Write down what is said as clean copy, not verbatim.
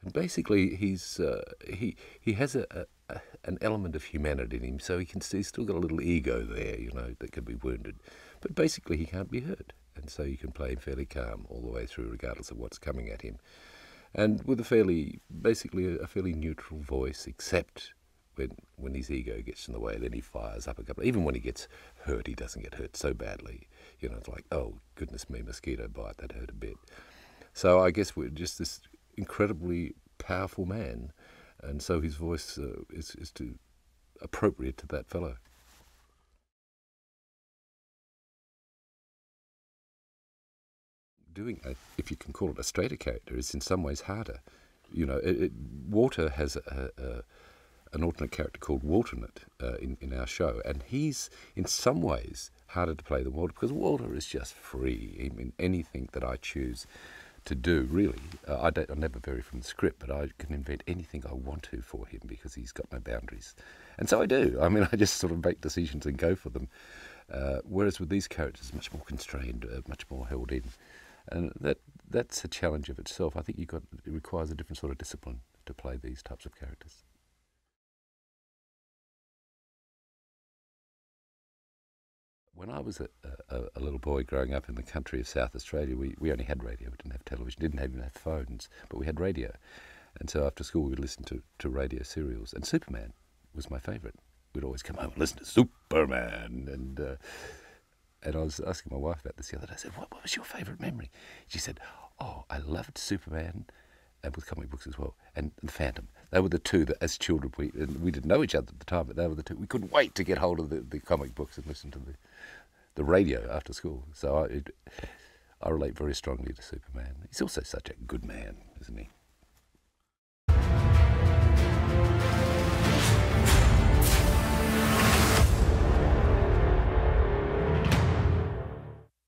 And basically, he has an element of humanity in him, so he's still got a little ego there, that can be wounded. But basically, he can't be hurt, and so you can play him fairly calm all the way through, regardless of what's coming at him, and with a fairly neutral voice, except when his ego gets in the way, then he fires up a couple. Even when he gets hurt, he doesn't get hurt so badly. It's like, oh goodness me, mosquito bite, that hurt a bit. So I guess we're just this incredibly powerful man, and so his voice is appropriate to that fellow. Doing if you can call it a straighter character, is in some ways harder. Walter has an alternate character called Walternate in our show, and he's in some ways harder to play than Walter, because Walter is just free. I mean, anything that I choose to do, really. I never vary from the script, but I can invent anything I want to for him because he's got no boundaries. And so I do. I mean, I just sort of make decisions and go for them. Whereas with these characters, much more constrained, much more held in. And that's a challenge of itself. I think it requires a different sort of discipline to play these types of characters. When I was a little boy growing up in the country of South Australia, we only had radio. We didn't have television, didn't even have phones, but we had radio. And so after school, we'd listen to radio serials. And Superman was my favourite. We'd always come home and listen to Superman. And I was asking my wife about this the other day. I said, what was your favourite memory? She said, oh, I loved Superman, and with comic books as well, and the Phantom. They were the two that, as children, we didn't know each other at the time, but they were the two. We couldn't wait to get hold of the comic books and listen to the radio after school. So I relate very strongly to Superman. He's also such a good man, isn't he?